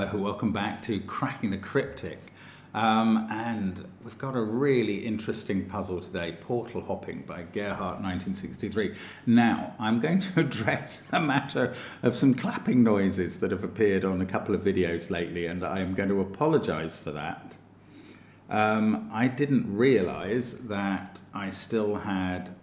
Hello, welcome back to Cracking the Cryptic. And we've got a really interesting puzzle today, Portal Hopping by Gerhardt 1963. Now, I'm going to address a matter of some clapping noises that have appeared on a couple of videos lately, and I am going to apologize for that. I didn't realize that I still had,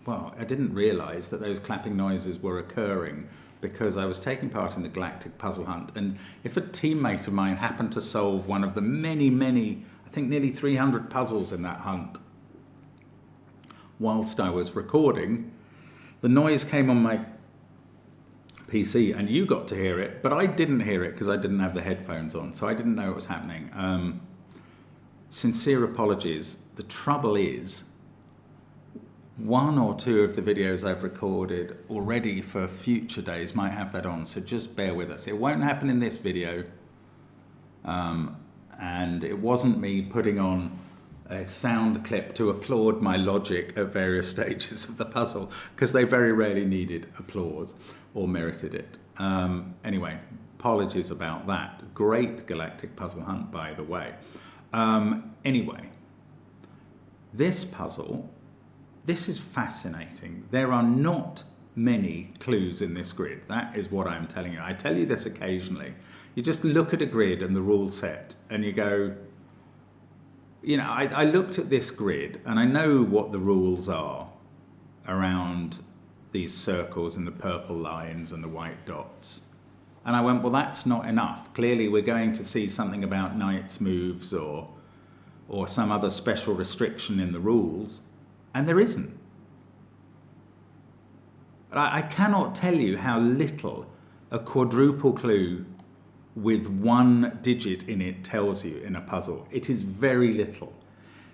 I didn't realize that those clapping noises were occurring because I was taking part in the Galactic Puzzle Hunt, and if a teammate of mine happened to solve one of the many, I think nearly 300 puzzles in that hunt, whilst I was recording, the noise came on my PC and you got to hear it, but I didn't hear it because I didn't have the headphones on, so I didn't know what was happening. Sincere apologies. The trouble is, one or two of the videos I've recorded already for future days might have that on, so just bear with us. It won't happen in this video, and it wasn't me putting on a sound clip to applaud my logic at various stages of the puzzle, because they very rarely needed applause or merited it. Anyway, apologies about that. Great Galactic Puzzle Hunt, by the way. Anyway, this puzzle, this is fascinating. There are not many clues in this grid. That is what I'm telling you. I tell you this occasionally. You just look at a grid and the rule set and you go, you know, I looked at this grid and I know what the rules are around these circles and the purple lines and the white dots. And I went, well, that's not enough. Clearly we're going to see something about knights moves or some other special restriction in the rules. And there isn't. I cannot tell you how little a quadruple clue with one digit in it tells you in a puzzle. It is very little.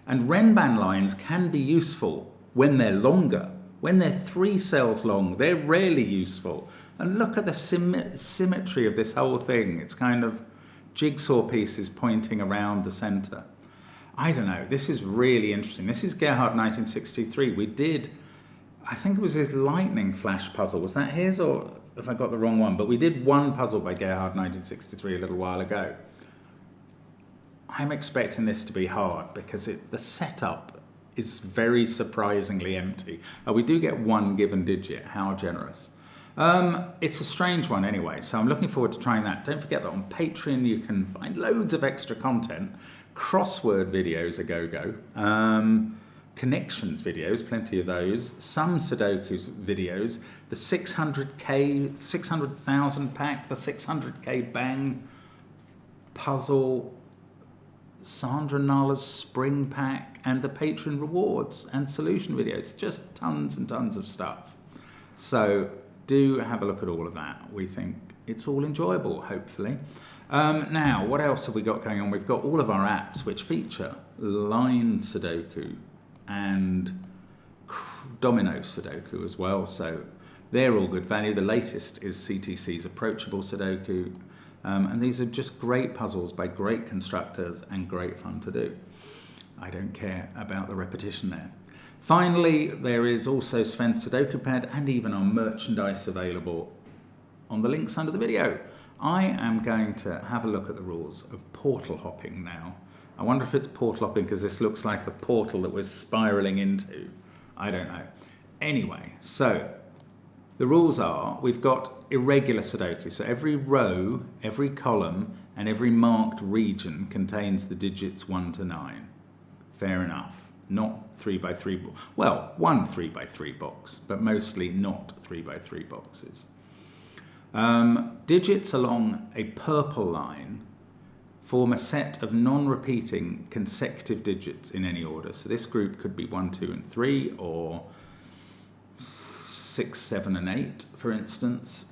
And Renban lines can be useful when they're longer. When they're 3 cells long, they're rarely useful. And look at the symmetry of this whole thing. It's kind of jigsaw pieces pointing around the center. I don't know, this is really interesting. This is Gerhardt 1963. We did, I think it was his lightning flash puzzle. Was that his, or if I got the wrong one? But we did one puzzle by Gerhardt 1963 a little while ago. I'm expecting this to be hard because the setup is very surprisingly empty. We do get one given digit, how generous. It's a strange one anyway, so I'm looking forward to trying that. Don't forget that on Patreon you can find loads of extra content. Crossword videos a go-go, connections videos, plenty of those, some Sudoku videos, the 600,000 pack, the 600k bang puzzle, Sandra Nala's spring pack, and the Patreon rewards and solution videos, just tons and tons of stuff. So do have a look at all of that. We think it's all enjoyable, hopefully. Now, what else have we got going on? We've got all of our apps which feature line Sudoku and Domino Sudoku as well, so they're all good value. The latest is CTC's Approachable Sudoku, and these are just great puzzles by great constructors and great fun to do. I don't care about the repetition there. Finally, there is also Sven's SUDOKU PAD and even our merchandise available on the links under the video. I am going to have a look at the rules of portal hopping now. I wonder if it's portal hopping because this looks like a portal that we're spiraling into. I don't know. Anyway, so the rules are, we've got irregular Sudoku. So every row, every column, and every marked region contains the digits 1 to 9. Fair enough. Not 3x3, well, one 3x3 box, but mostly not 3x3 boxes. Digits along a purple line form a set of non-repeating consecutive digits in any order. So this group could be 1, 2, and 3, or 6, 7, and 8, for instance.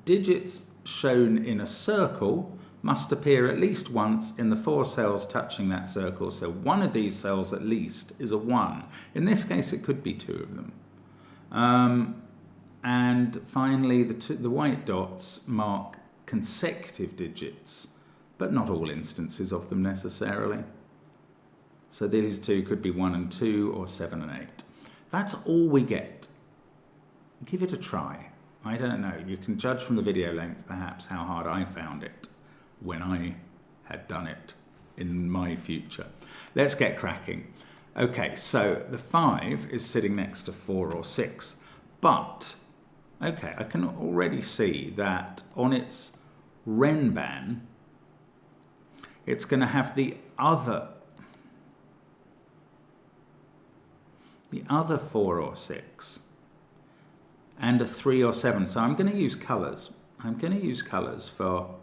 Digits shown in a circle must appear at least once in the 4 cells touching that circle. So one of these cells at least is a 1. In this case, it could be 2 of them. And finally, the white dots mark consecutive digits, but not all instances of them necessarily. So these two could be 1 and 2, or 7 and 8. That's all we get. Give it a try. I don't know. You can judge from the video length, perhaps, how hard I found it. when I had done it in my future. Let's get cracking. Okay, so the 5 is sitting next to 4 or 6, but okay, I can already see that on its Renban, it's going to have the other 4 or 6 and a 3 or 7. So I'm going to use colours. I'm going to use colours for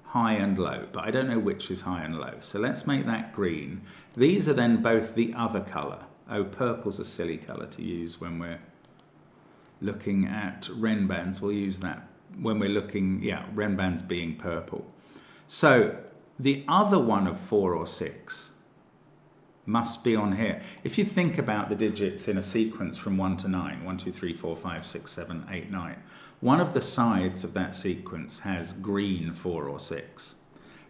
high and low, but I don't know which is high and low. So let's make that green. These are then both the other colour. Oh, purple's a silly colour to use when we're looking at Renbans. We'll use that when we're looking, yeah, Renbans being purple. So the other one of 4 or 6 must be on here. If you think about the digits in a sequence from 1 to 9, 1, 2, 3, 4, 5, 6, 7, 8, 9, one of the sides of that sequence has green 4 or 6.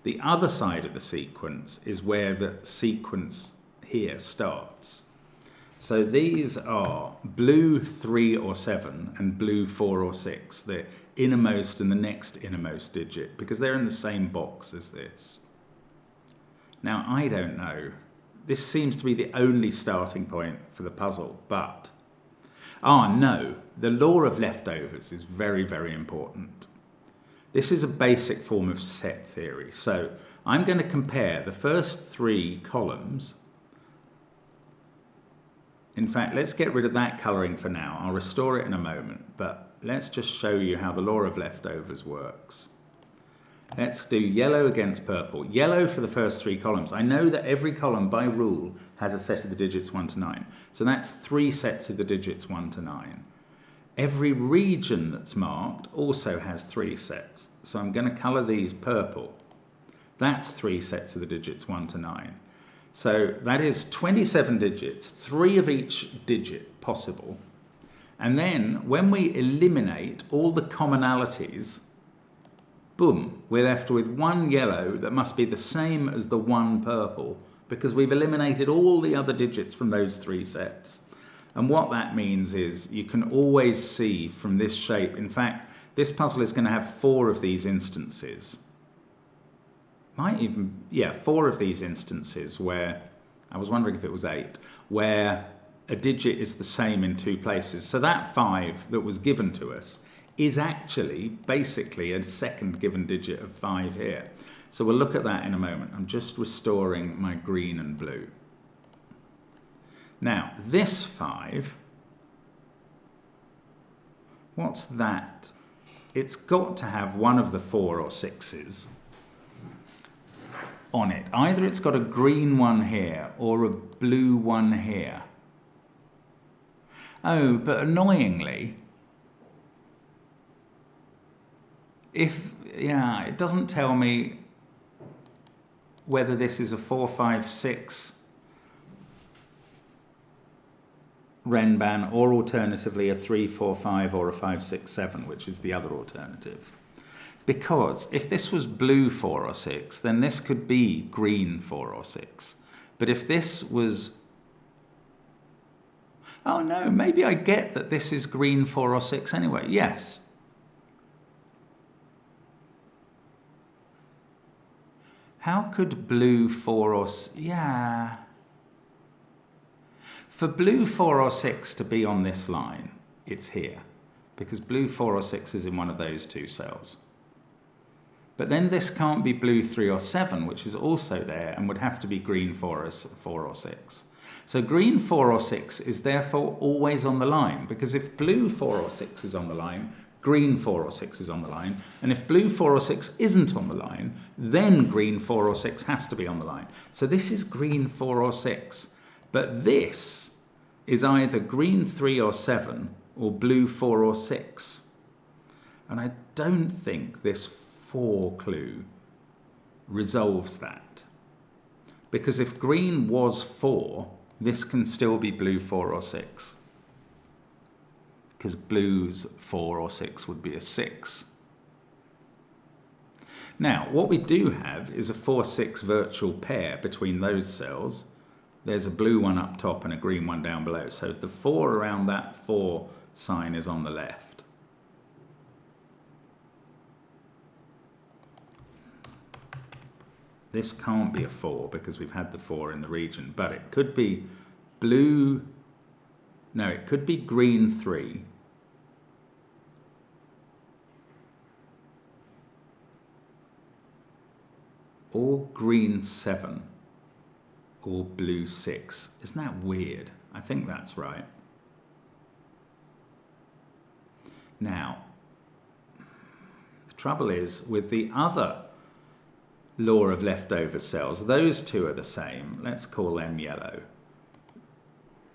The other side of the sequence is where the sequence here starts. So these are blue 3 or 7 and blue 4 or 6, the innermost and the next innermost digit, because they're in the same box as this. Now, I don't know. This seems to be the only starting point for the puzzle, but no, the law of leftovers is very, very important. This is a basic form of set theory. So I'm going to compare the first 3 columns. In fact, let's get rid of that colouring for now. I'll restore it in a moment, but let's just show you how the law of leftovers works. Let's do yellow against purple. Yellow for the first 3 columns. I know that every column by rule has a set of the digits 1 to 9. So that's 3 sets of the digits 1 to 9. Every region that's marked also has 3 sets. So I'm going to colour these purple. That's 3 sets of the digits 1 to 9. So that is 27 digits, 3 of each digit possible. And then when we eliminate all the commonalities, boom, we're left with 1 yellow that must be the same as the 1 purple, because we've eliminated all the other digits from those 3 sets. And what that means is you can always see from this shape, in fact, this puzzle is going to have 4 of these instances. Might even, yeah, 4 of these instances where, I was wondering if it was 8, where a digit is the same in 2 places. So that 5 that was given to us is actually basically a second given digit of 5 here. So we'll look at that in a moment. I'm just restoring my green and blue. Now, this 5, what's that? It's got to have one of the 4 or 6s on it. Either it's got a green one here or a blue one here. Oh, but annoyingly, it doesn't tell me whether this is a 4, 5, 6 Renban or alternatively a 3, 4, 5 or a 5, 6, 7, which is the other alternative. Because if this was blue 4 or 6, then this could be green 4 or 6. But if this was... Oh no, maybe I get that this is green 4 or 6 anyway. Yes. How could blue 4 or... Yeah. For blue 4 or 6 to be on this line, it's here. Because blue 4 or 6 is in one of those 2 cells. But then this can't be blue 3 or 7, which is also there, and would have to be green 4 or 6. So green 4 or 6 is therefore always on the line, because if blue 4 or 6 is on the line, green 4 or 6 is on the line, and if blue 4 or 6 isn't on the line, then green 4 or 6 has to be on the line. So this is green 4 or 6, but this is either green 3 or 7 or blue 4 or 6. And I don't think this 4 clue resolves that. Because if green was 4, this can still be blue 4 or 6. Because blue's 4 or 6 would be a 6. Now, what we do have is a 4-6 virtual pair between those cells. There's a blue one up top and a green one down below. So the 4 around that 4 sign is on the left. This can't be a 4 because we've had the 4 in the region, but it could be blue, no, it could be green 3. Or green 7. Or blue 6. Isn't that weird? I think that's right. Now, the trouble is with the other law of leftover cells, those two are the same. Let's call them yellow.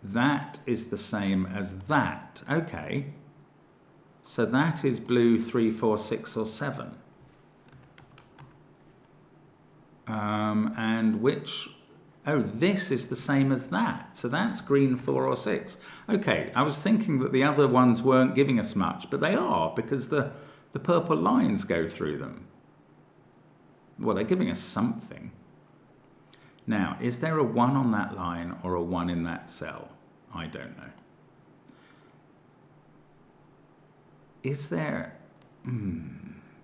That is the same as that. Okay. So that is blue 3, 4, 6, or 7. And which... Oh, this is the same as that. So that's green 4 or 6. Okay, I was thinking that the other ones weren't giving us much, but they are because the purple lines go through them. Well, they're giving us something. Now, is there a 1 on that line or a 1 in that cell? I don't know. Is there...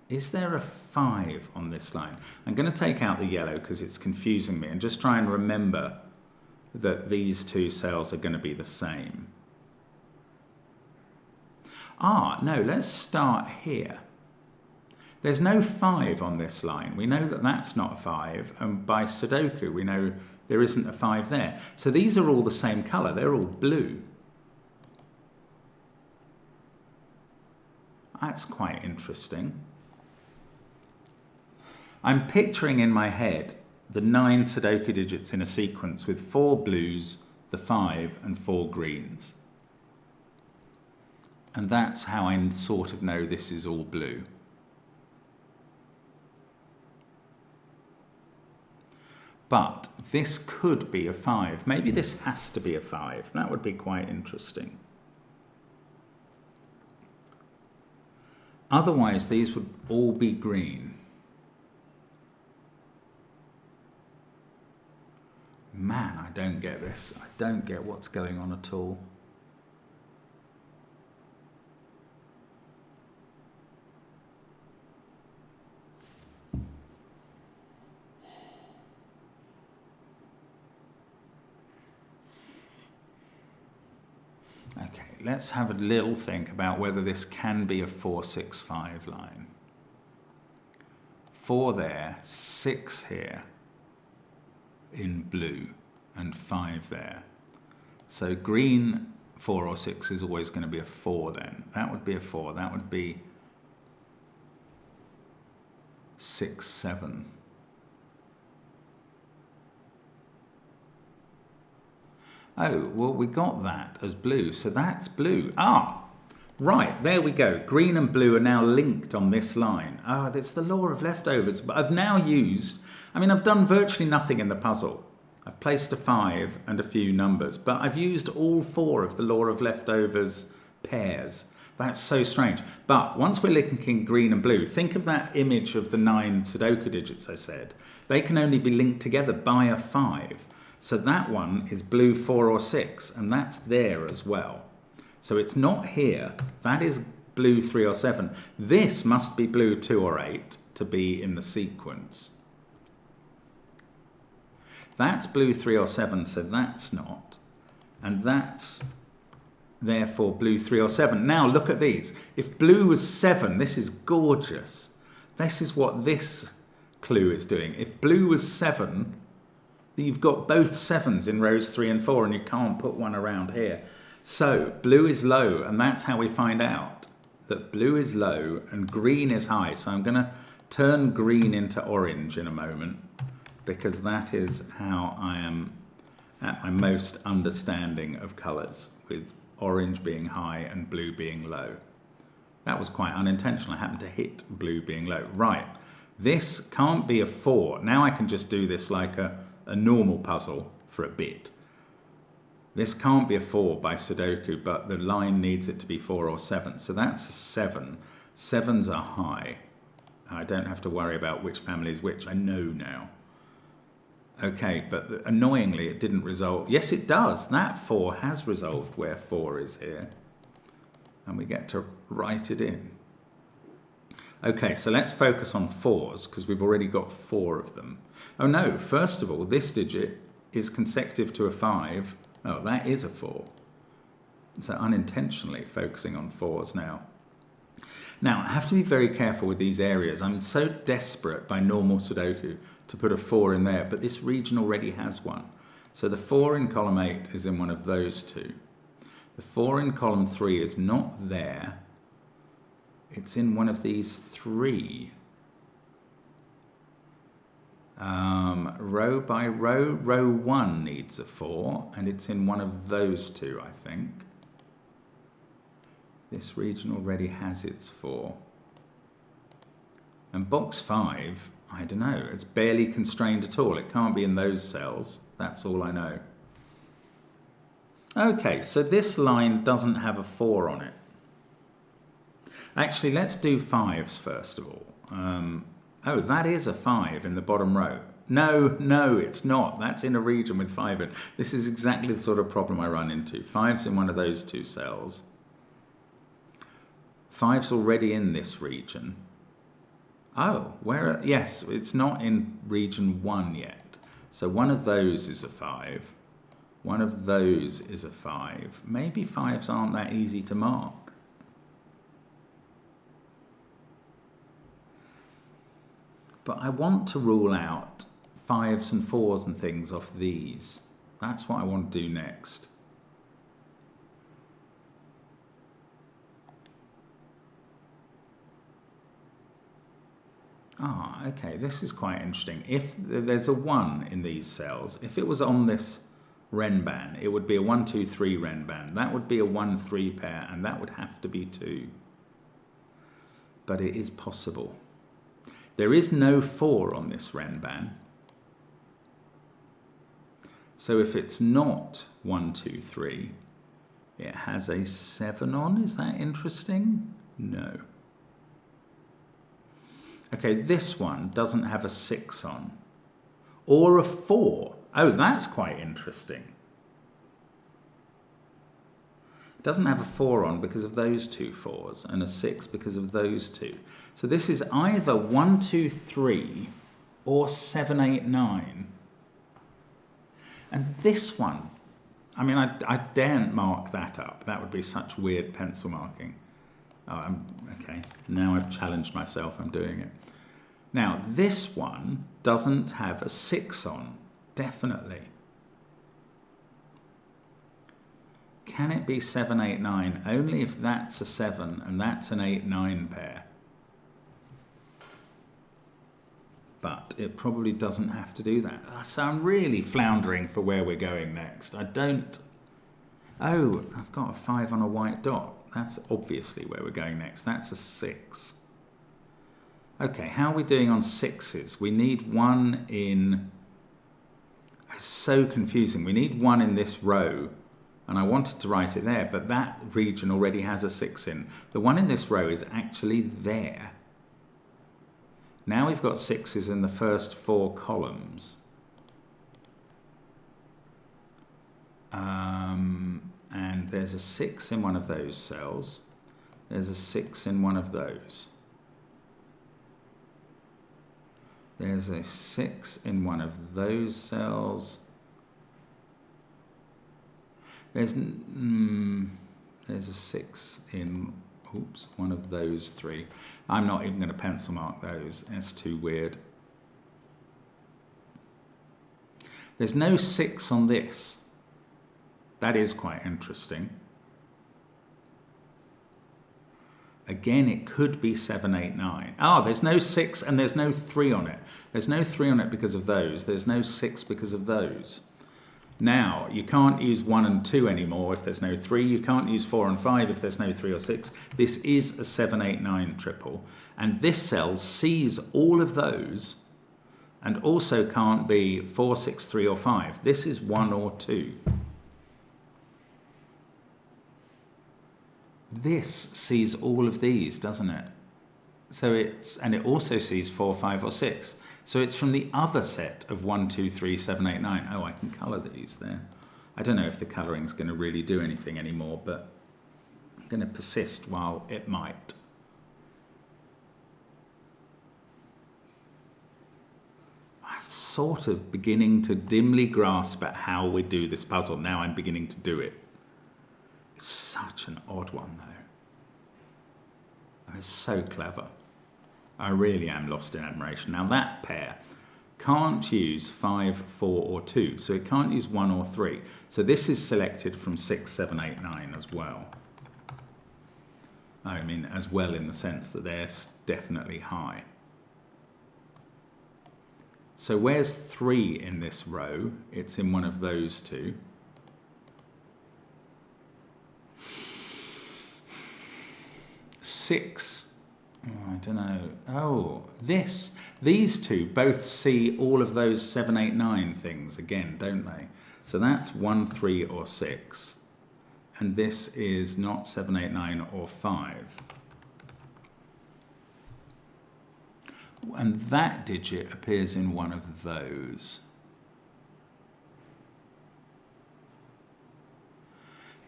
Is there a 5 on this line? I'm going to take out the yellow because it's confusing me and just try and remember that these two cells are going to be the same. Ah, no, let's start here. There's no 5 on this line. We know that that's not a 5, and by Sudoku we know there isn't a 5 there. So these are all the same colour. They're all blue. That's quite interesting. I'm picturing in my head the 9 Sudoku digits in a sequence with 4 blues, the 5, and 4 greens. And that's how I sort of know this is all blue. But this could be a 5. Maybe this has to be a 5. That would be quite interesting. Otherwise, these would all be green. Man, I don't get this. I don't get what's going on at all. Okay, let's have a little think about whether this can be a 4, 6, 5 line. 4 there, 6 here in blue, and 5 there. So green 4 or 6 is always going to be a 4 then. That would be a 4. That would be 6, 7. Oh, well, we got that as blue, so that's blue. Ah, right, there we go. Green and blue are now linked on this line. Ah, that's the law of leftovers. But I've now used, I've done virtually nothing in the puzzle. I've placed a 5 and a few numbers, but I've used all 4 of the law of leftovers pairs. That's so strange. But once we're linking green and blue, think of that image of the 9 Sudoku digits I said. They can only be linked together by a 5. So that one is blue 4 or 6, and that's there as well. So it's not here. That is blue 3 or 7. This must be blue 2 or 8 to be in the sequence. That's blue 3 or 7, so that's not. And that's therefore blue 3 or 7. Now look at these. If blue was 7, this is gorgeous. This is what this clue is doing. If blue was 7, you've got both 7s in rows 3 and 4, and you can't put one around here. So blue is low, and that's how we find out that blue is low and green is high. So I'm going to turn green into orange in a moment, because that is how I am at my most understanding of colours, with orange being high and blue being low. That was quite unintentional. I happened to hit blue being low. Right, this can't be a 4. Now I can just do this like a normal puzzle for a bit. This can't be a 4 by Sudoku, but the line needs it to be 4 or 7. So that's a 7. 7s are high. I don't have to worry about which family is which. I know now. Okay, but annoyingly it didn't resolve. Yes, it does. That 4 has resolved where 4 is here. And we get to write it in. Okay, so let's focus on 4s because we've already got 4 of them. Oh no, first of all, this digit is consecutive to a 5. Oh, that is a 4. So unintentionally focusing on 4s now. Now, I have to be very careful with these areas. I'm so desperate by normal Sudoku to put a 4 in there, but this region already has one. So the 4 in column 8 is in one of those two. The 4 in column 3 is not there. It's in one of these 3. Row by row, row 1 needs a 4, and it's in one of those two, I think. This region already has its 4. And box 5, I don't know, it's barely constrained at all. It can't be in those cells. That's all I know. Okay, so this line doesn't have a 4 on it. Actually, let's do 5s first of all. Oh, that is a 5 in the bottom row. No, it's not. That's in a region with 5 in. This is exactly the sort of problem I run into. 5's in one of those two cells. 5's already in this region. Oh, where? Yes, it's not in region 1 yet. So one of those is a 5. One of those is a 5. Maybe 5's aren't that easy to mark. But I want to rule out 5s and 4s and things off these. That's what I want to do next. Ah, okay, this is quite interesting. If there's a 1 in these cells, if it was on this Renban, it would be a 1, 2, 3 Renban. That would be a 1, 3 pair, and that would have to be 2. But it is possible. There is no 4 on this Renban. So if it's not 1, 2, 3, it has a 7 on. Is that interesting? No. Okay, this one doesn't have a 6 on. Or a 4. Oh, that's quite interesting. It doesn't have a 4 on because of those two 4s, and a 6 because of those two. So this is either 1, 2, 3 or 7, 8, 9. And this one, I mean, I daren't mark that up. That would be such weird pencil marking. Oh, okay, now I've challenged myself, I'm doing it. Now, this one doesn't have a 6 on, definitely. Can it be 7, 8, 9? Only if that's a 7 and that's an 8, 9 pair. But it probably doesn't have to do that. So I'm really floundering for where we're going next. I don't... Oh, I've got a 5 on a white dot. That's obviously where we're going next. That's a 6. Okay, how are we doing on 6s? We need 1 in... It's so confusing. We need 1 in this row. And I wanted to write it there, but that region already has a 6 in. The one in this row is actually there. Now we've got 6s in the first 4 columns. And there's a 6 in one of those cells. There's a 6 in one of those. There's a 6 in one of those cells. There's a 6 in, oops, one of those 3. I'm not even going to pencil mark those. That's too weird. There's no 6 on this. That is quite interesting. Again, it could be 7, 8, 9. Ah, there's no 6 and there's no 3 on it. There's no 3 on it because of those. There's no 6 because of those. Now, you can't use 1 and 2 anymore if there's no 3. You can't use 4 and 5 if there's no 3 or 6. This is a 7, 8, 9 triple. And this cell sees all of those and also can't be 4, 6, 3 or 5. This is 1 or 2. This sees all of these, doesn't it? So and it also sees 4, 5 or 6. So it's from the other set of 1, 2, 3, 7, 8, 9. Oh, I can colour these there. I don't know if the colouring's going to really do anything anymore, but I'm going to persist while it might. sort of beginning to dimly grasp at how we do this puzzle. Now I'm beginning to do it. It's such an odd one, though. It's so clever. I really am lost in admiration. Now that pair can't use 5, 4 or 2, so it can't use 1 or 3. So this is selected from 6, 7, 8, 9 as well. I mean, as well in the sense that they're definitely high. So where's 3 in this row? It's in one of those two. Six, oh, I don't know. Oh, these two both see all of those 7, 8, 9 things again, don't they? So that's 1, 3 or 6. And this is not 7, 8, 9 or 5. And that digit appears in one of those.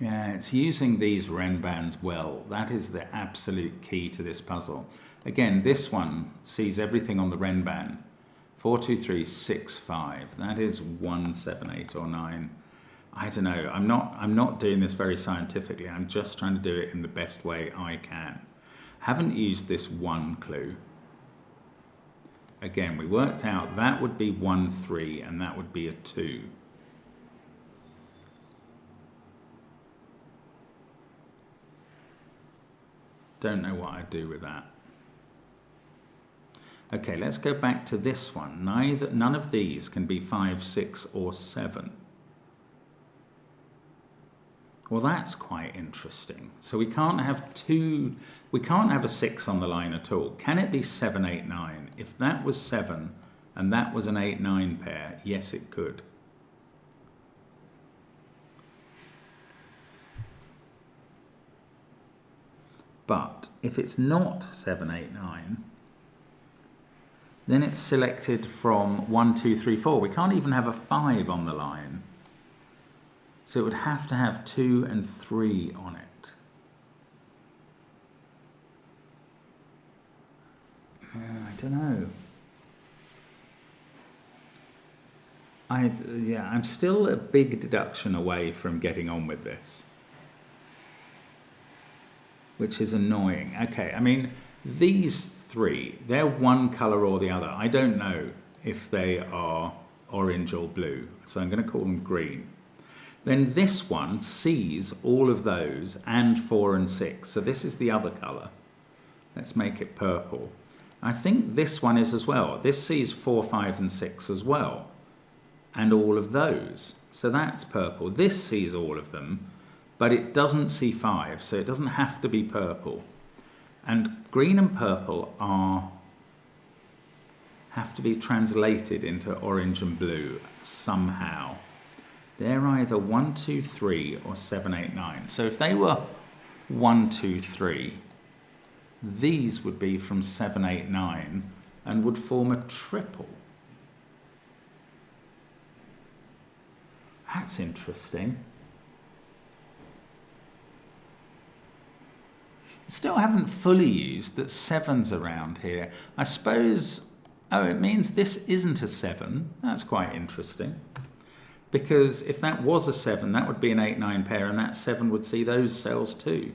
Yeah, it's using these Ren bands well. That is the absolute key to this puzzle. Again, this one sees everything on the Ren band. 4, 2, 3, 6, 5. That is 1, 7, 8 or 9. I don't know. I'm not doing this very scientifically. I'm just trying to do it in the best way I can. Haven't used this 1 clue. Again, we worked out that would be 1, 3 and that would be a 2. Don't know what I'd do with that. Okay, let's go back to this one. None of these can be 5, 6 or 7. Well, that's quite interesting. So we can't have we can't have a 6 on the line at all. Can it be 7, 8, 9? If that was 7 and that was an 8, 9 pair, yes, it could. But if it's not 7, 8, 9, then it's selected from 1, 2, 3, 4. We can't even have a 5 on the line. So it would have to have 2 and 3 on it. I don't know. I'm still a big deduction away from getting on with this, which is annoying. Okay, I mean, these 3, they're one colour or the other. I don't know if they are orange or blue, so I'm going to call them green. Then this one sees all of those and 4 and 6, so this is the other colour. Let's make it purple. I think this one is as well. This sees 4, 5 and 6 as well, and all of those. So that's purple. This sees all of them, but it doesn't see 5, so it doesn't have to be purple. And green and purple have to be translated into orange and blue somehow. They're either 1, 2, 3 or 7, 8, 9. So if they were 1, 2, 3, these would be from 7, 8, 9 and would form a triple. That's interesting. Still haven't fully used that 7's around here. I suppose, oh, it means this isn't a 7. That's quite interesting. Because if that was a 7, that would be an 8, 9 pair, and that 7 would see those cells too.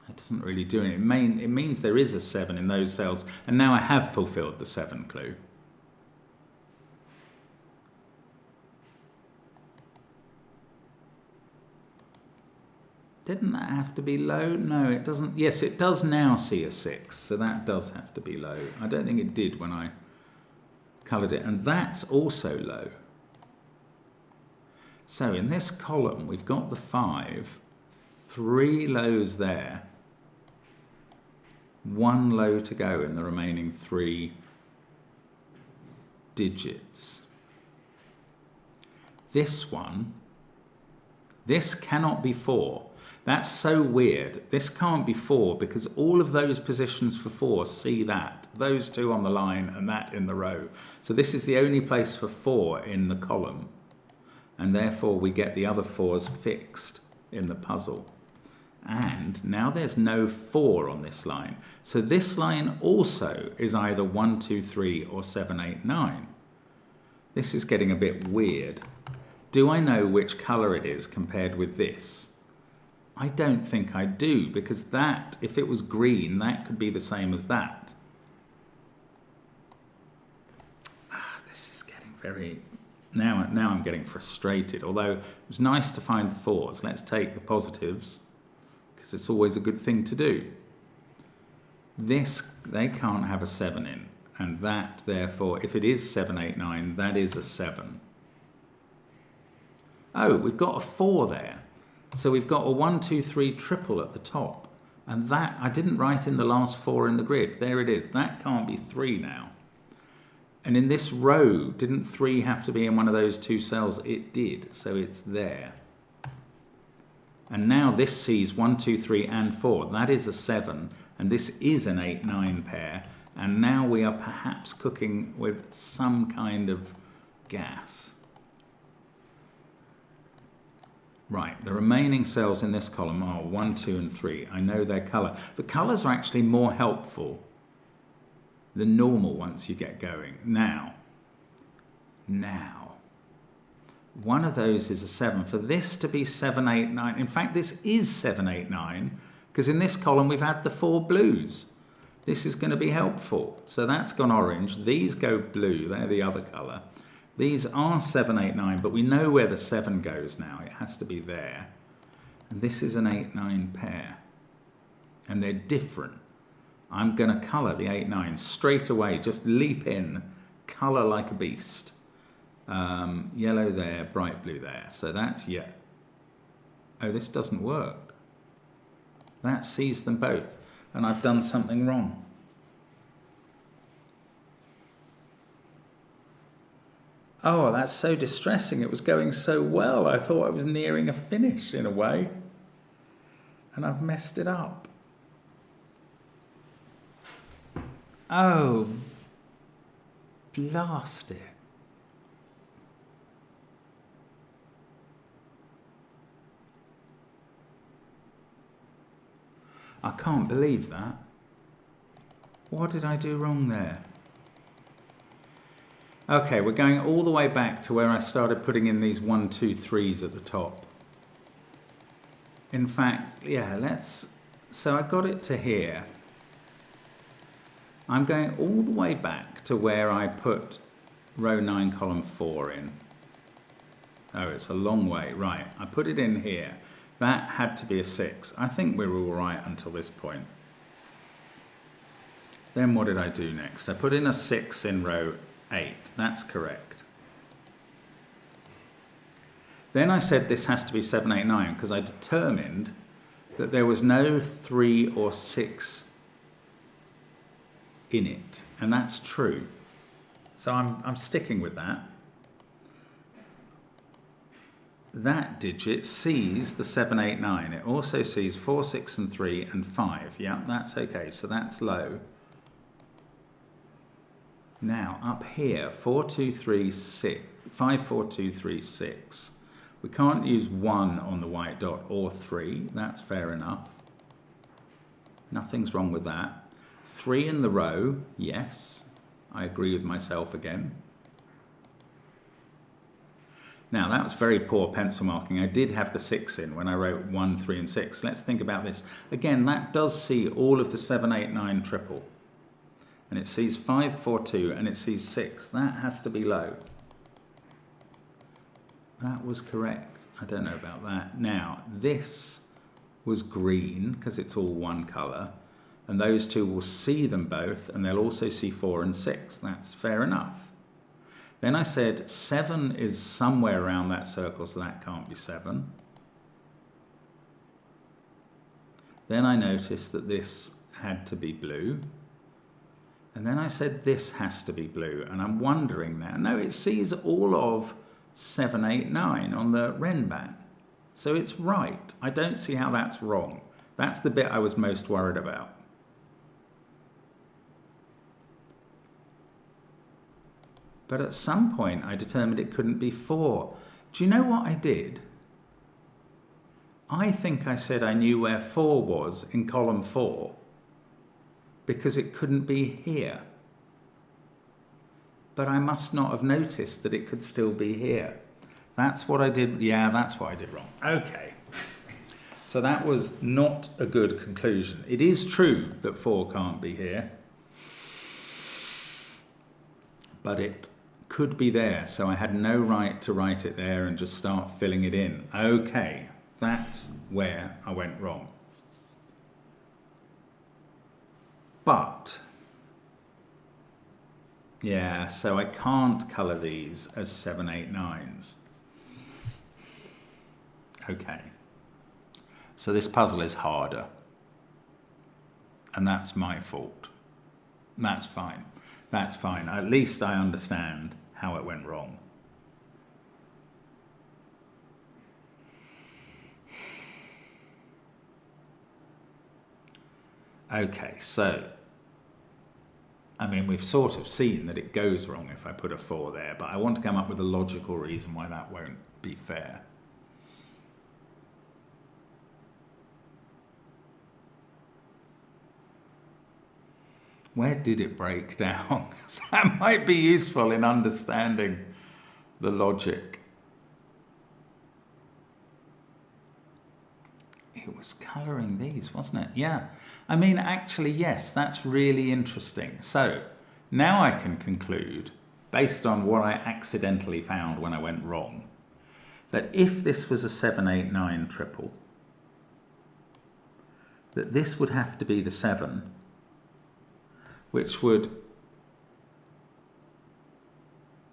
That doesn't really do it. It means there is a 7 in those cells, and now I have fulfilled the 7 clue. Didn't that have to be low? No, it doesn't. Yes, it does now see a 6, so that does have to be low. I don't think it did when I coloured it, and that's also low. So in this column, we've got the 5, 3 lows there, 1 low to go in the remaining 3 digits. This one, this cannot be 4. That's so weird. This can't be 4 because all of those positions for 4 see that. Those 2 on the line and that in the row. So this is the only place for 4 in the column. And therefore we get the other 4s fixed in the puzzle. And now there's no 4 on this line. So this line also is either 1, 2, 3 or 7, 8, 9. This is getting a bit weird. Do I know which colour it is compared with this? I don't think I do, because that, if it was green, that could be the same as that. This is getting very... Now I'm getting frustrated, although it was nice to find the 4s. Let's take the positives, because it's always a good thing to do. This, they can't have a 7 in, and that, therefore, if it is 7, 8, 9, that is a 7. Oh, we've got a 4 there. So we've got a 1, 2, 3 triple at the top. And that, I didn't write in the last 4 in the grid. There it is. That can't be 3 now. And in this row, didn't 3 have to be in one of those 2 cells? It did. So it's there. And now this sees 1, 2, 3 and 4. That is a 7. And this is an 8, 9 pair. And now we are perhaps cooking with some kind of gas. Right, the remaining cells in this column are 1, 2 and 3. I know their colour. The colours are actually more helpful than normal once you get going. Now, one of those is a 7. For this to be 7, 8, 9, in fact this is 7, 8, 9, because in this column we've had the 4 blues. This is going to be helpful. So that's gone orange. These go blue. They're the other colour. These are 7, 8, 9, but we know where the 7 goes now. It has to be there. And this is an 8, 9 pair. And they're different. I'm going to colour the 8, 9 straight away. Just leap in, colour like a beast. Yellow there, bright blue there. So that's, yeah. Oh, this doesn't work. That sees them both. And I've done something wrong. Oh, that's so distressing. It was going so well. I thought I was nearing a finish in a way. And I've messed it up. Oh, blast it. I can't believe that. What did I do wrong there? Okay, we're going all the way back to where I started putting in these 1, 2, 3s at the top. In fact, yeah, so I got it to here. I'm going all the way back to where I put row 9, column 4 in. Oh, it's a long way. Right, I put it in here. That had to be a 6. I think we were all right until this point. Then what did I do next? I put in a 6 in row 8. That's correct. Then I said this has to be 7, 8, 9 because I determined that there was no 3 or 6 in it. And that's true. So I'm sticking with that. That digit sees the 7, 8, 9. It also sees 4, 6 and 3 and 5. Yeah, that's okay. So that's low. Now up here, 4, 2, 3, 6. 5, 4, 2, 3, 6. We can't use 1 on the white dot or 3. That's fair enough. Nothing's wrong with that. 3 in the row, yes. I agree with myself again. Now that was very poor pencil marking. I did have the 6 in when I wrote 1, 3 and 6. Let's think about this. Again, that does see all of the 7, 8, 9 triple. And it sees 5, 4, 2 and it sees 6. That has to be low. That was correct. I don't know about that. Now, this was green because it's all one colour. And those two will see them both and they'll also see 4 and 6. That's fair enough. Then I said 7 is somewhere around that circle, so that can't be 7. Then I noticed that this had to be blue. And then I said this has to be blue. And I'm wondering now, no, it sees all of 7, 8, 9 on the Renban. So it's right. I don't see how that's wrong. That's the bit I was most worried about. But at some point I determined it couldn't be 4. Do you know what I did? I think I said I knew where 4 was in column 4 because it couldn't be here. But I must not have noticed that it could still be here. That's what I did. Yeah, that's what I did wrong. Okay. So that was not a good conclusion. It is true that 4 can't be here, but it could be there. So I had no right to write it there and just start filling it in. Okay, that's where I went wrong. But, yeah, so I can't colour these as 7, 8, 9s. Okay. So this puzzle is harder. And that's my fault. That's fine. That's fine. At least I understand how it went wrong. Okay, so, I mean, we've sort of seen that it goes wrong if I put a 4 there, but I want to come up with a logical reason why that won't be fair. Where did it break down? That might be useful in understanding the logic. It was colouring these, wasn't it? Yeah. I mean, actually, yes, that's really interesting. So now I can conclude, based on what I accidentally found when I went wrong, that if this was a 7, 8, 9 triple, that this would have to be the 7, which would,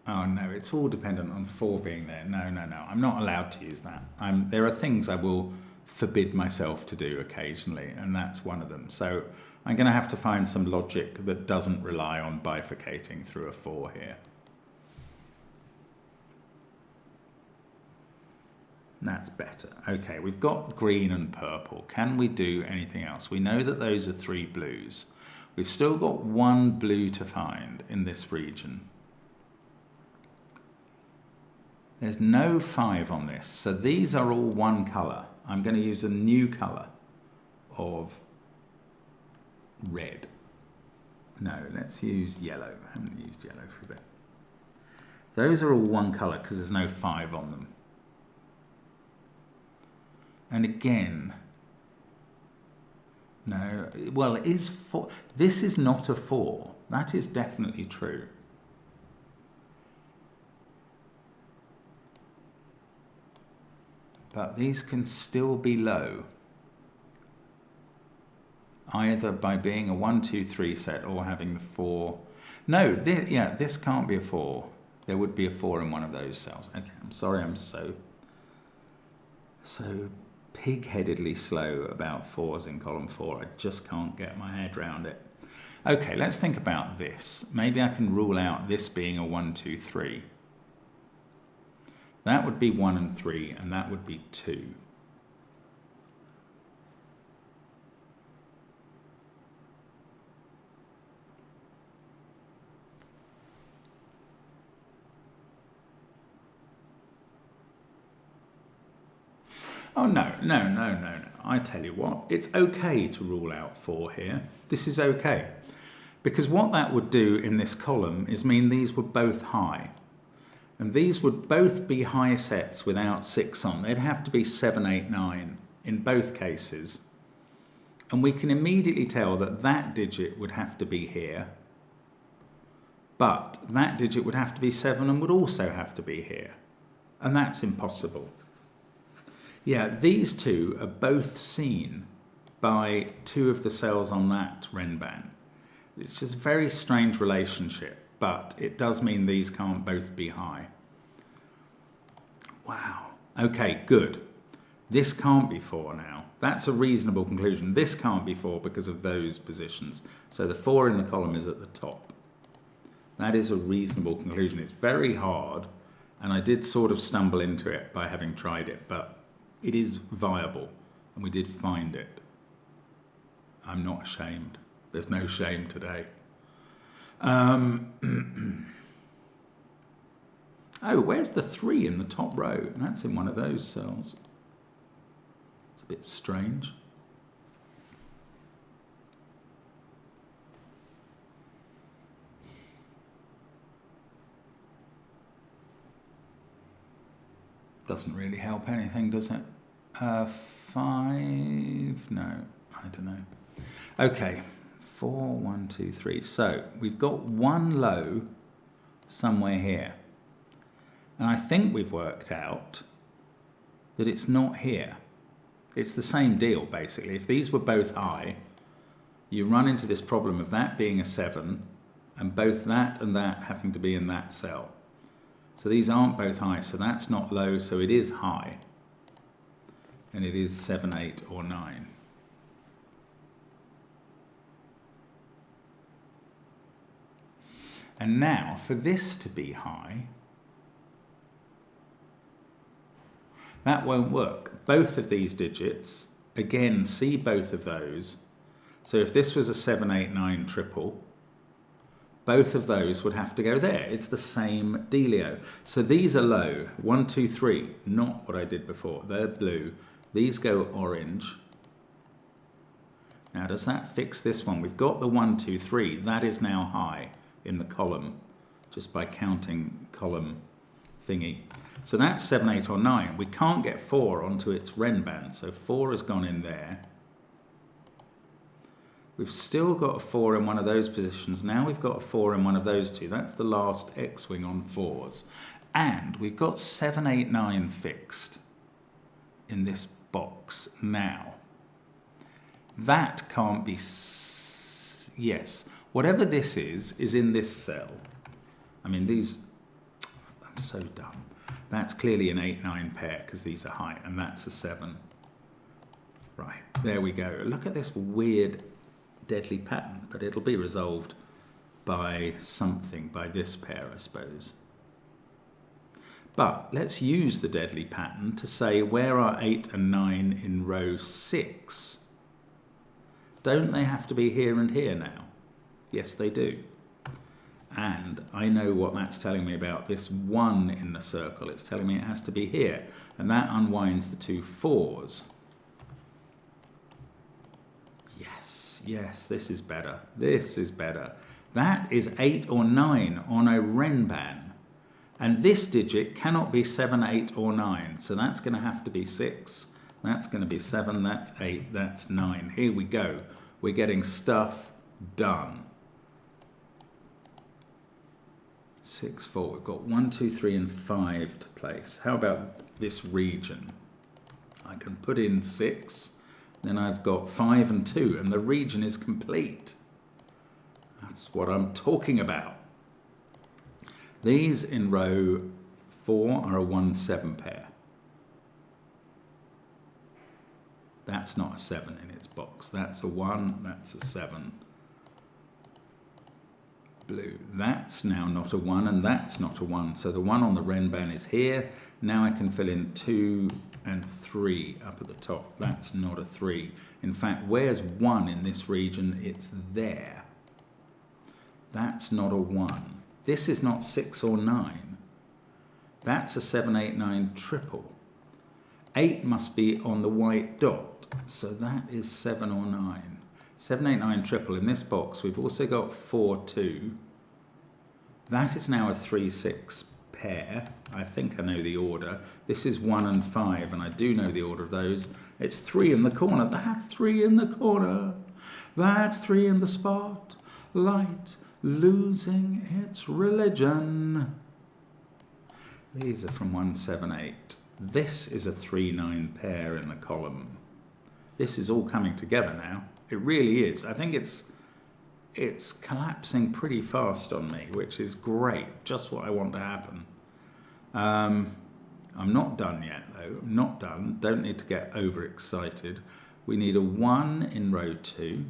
oh no, it's all dependent on 4 being there. No, I'm not allowed to use that. There are things I will forbid myself to do occasionally, and that's one of them. So I'm going to have to find some logic that doesn't rely on bifurcating through a 4 here. That's better. Okay, we've got green and purple. Can we do anything else? We know that those are 3 blues. We've still got 1 blue to find in this region. There's no 5 on this, so these are all 1 colour. I'm going to use a new colour of red. No, let's use yellow. I haven't used yellow for a bit. Those are all 1 colour because there's no 5 on them. And again, no, well, it is 4. This is not a 4. That is definitely true. But these can still be low, either by being a 1, 2, 3 set or having the 4. No, this can't be a 4. There would be a 4 in one of those cells. Okay, I'm sorry, I'm so pig-headedly slow about 4s in column 4. I just can't get my head around it. Okay, let's think about this. Maybe I can rule out this being a 1, 2, 3. That would be 1 and 3, and that would be 2. Oh, no. I tell you what, it's okay to rule out 4 here. This is okay. Because what that would do in this column is mean these were both high. And these would both be high sets without 6 on. They'd have to be 7, 8, 9 in both cases. And we can immediately tell that that digit would have to be here. But that digit would have to be 7 and would also have to be here. And that's impossible. Yeah, these 2 are both seen by 2 of the cells on that Renban. It's just a very strange relationship, but it does mean these can't both be high. Wow. Okay, good. This can't be 4 now. That's a reasonable conclusion. This can't be 4 because of those positions. So the 4 in the column is at the top. That is a reasonable conclusion. It's very hard, and I did sort of stumble into it by having tried it, but it is viable, and we did find it. I'm not ashamed. There's no shame today. Oh, where's the 3 in the top row? That's in one of those cells. bit strange. Doesn't really help anything, does it? 5, no, I don't know. Okay, 4, 1, 2, 3. So we've got one low somewhere here. And I think we've worked out that it's not here. It's the same deal, basically. If these were both high, you run into this problem of that being a 7 and both that and that having to be in that cell. So these aren't both high, so that's not low, so it is high. And it is 7, 8, or 9. And now, for this to be high, that won't work. Both of these digits, again, see both of those. So if this was a 7, 8, 9 triple, both of those would have to go there. It's the same dealio. So these are low. 1, 2, 3. Not what I did before. They're blue. These go orange. Now, does that fix this one? We've got the 1, 2, 3. That is now high in the column, just by counting column thingy. So that's 7, 8, or 9. We can't get 4 onto its Ren band, so 4 has gone in there. We've still got a 4 in one of those positions. Now we've got a 4 in one of those two. That's the last X-wing on 4s. And we've got 7, 8, 9 fixed in this box now. That can't be... Yes. Whatever this is in this cell. I mean, these... I'm so dumb. That's clearly an 8, 9 pair because these are high. And that's a 7. Right. There we go. Look at this weird... deadly pattern, but it'll be resolved by something, by this pair, I suppose. But let's use the deadly pattern to say where are 8 and 9 in row 6? Don't they have to be here and here now? Yes, they do. And I know what that's telling me about this 1 in the circle. It's telling me it has to be here, and that unwinds the 2 4s. Yes, this is better. This is better. That is 8 or 9 on a Ren ban. And this digit cannot be 7, 8, or 9. So that's going to have to be 6. That's going to be 7. That's 8. That's 9. Here we go. We're getting stuff done. 6, 4. We've got 1, 2, 3, and 5 to place. How about this region? I can put in 6. Then I've got 5 and 2, and the region is complete. That's what I'm talking about. These in row 4 are a 1, 7 pair. That's not a 7 in its box. That's a 1, that's a 7. Blue. That's now not a 1, and that's not a 1. So the 1 on the Ren ban is here. Now I can fill in 2 and 3 up at the top. That's not a 3. In fact, where's 1 in this region? It's there. That's not a 1. This is not 6 or 9. That's a 7, 8, 9 triple. 8 must be on the white dot. So that is 7 or 9. 7, 8, 9 triple. In this box, we've also got 4, 2. That is now a 3, 6 pair. I think I know the order. This is 1 and 5, and I do know the order of those. It's 3 in the corner. That's 3 in the corner. That's 3 in the spot. Light losing its religion. These are from 1, 7, 8. This is a 3, 9 pair in the column. This is all coming together now. It really is. I think it's collapsing pretty fast on me, which is great. Just what I want to happen. I'm not done yet, though. I'm not done. Don't need to get overexcited. We need a 1 in row 2.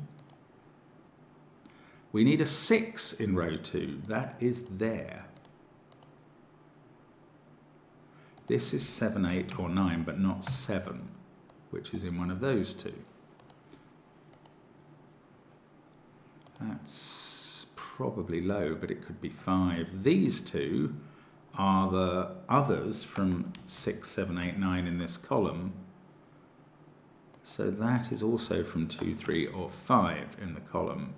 We need a 6 in row 2. That is there. This is 7, 8, or 9, but not 7, which is in one of those two. That's probably low, but it could be 5. These two are the others from 6, 7, 8, 9 in this column. So that is also from 2, 3 or 5 in the column.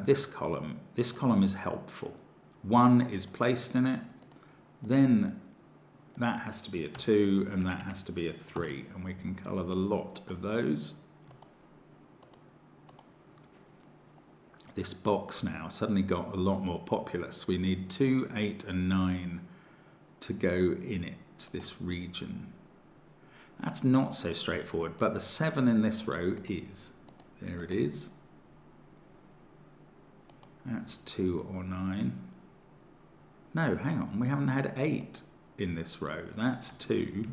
This column is helpful. 1 is placed in it, then that has to be a 2 and that has to be a 3, and we can colour the lot of those. This box now suddenly got a lot more populous. We need 2, 8 and 9 to go in it, this region. That's not so straightforward, but the 7 in this row is. There it is. That's 2 or 9. No, hang on, we haven't had 8 in this row. That's 2.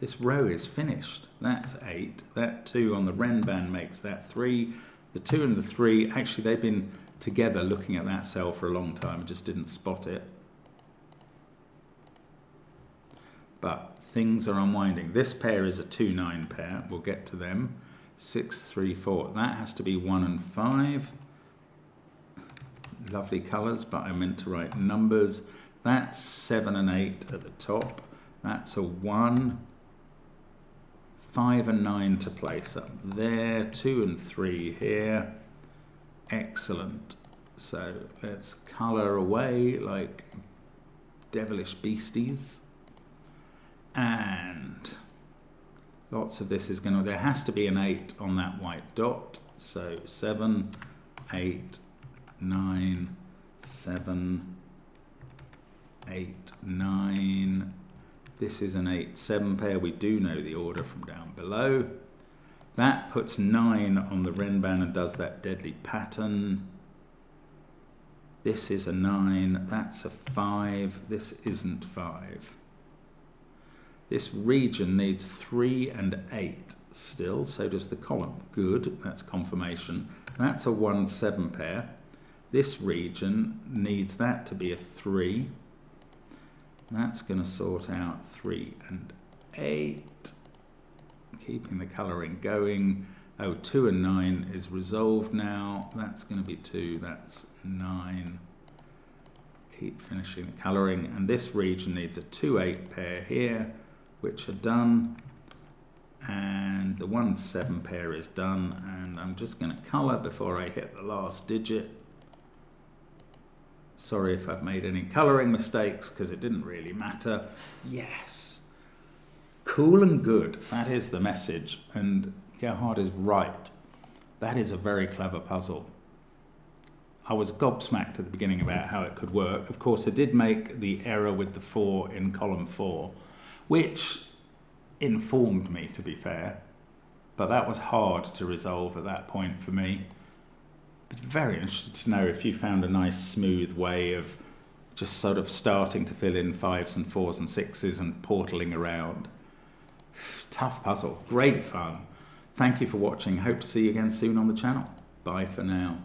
This row is finished. That's 8. That 2 on the Renban makes that 3. The 2 and the 3, actually they've been together looking at that cell for a long time and just didn't spot it. But things are unwinding. This pair is a 2, 9 pair. We'll get to them. 6, 3, 4. That has to be 1 and 5. Lovely colours, but I meant to write numbers. That's 7 and 8 at the top. That's a 1. 5 and 9 to place up there. 2 and 3 here. Excellent. So let's colour away like devilish beasties. And lots of this is going to, there has to be an 8 on that white dot. So 7, 8, 9, 7, 8, 9. This is an 8, 7 pair. We do know the order from down below. That puts 9 on the Renban and does that deadly pattern. This is a 9. That's a 5. This isn't 5. This region needs 3 and 8 still. So does the column. Good. That's confirmation. That's a 1, 7 pair. This region needs that to be a 3. That's going to sort out 3 and 8. Keeping the colouring going. Oh, 2 and 9 is resolved now. That's going to be 2. That's 9. Keep finishing the colouring. And this region needs a 2, 8 pair here, which are done. And the 1, 7 pair is done. And I'm just going to colour before I hit the last digit. Sorry if I've made any colouring mistakes, because it didn't really matter. Yes. Cool and good. That is the message. And Gerhard is right. That is a very clever puzzle. I was gobsmacked at the beginning about how it could work. Of course, I did make the error with the 4 in column 4, which informed me, to be fair. But that was hard to resolve at that point for me. Very interested to know if you found a nice smooth way of just sort of starting to fill in 5s and 4s and 6s and portaling around. Tough puzzle, great fun. Thank you for watching. Hope to see you again soon on the channel. Bye for now.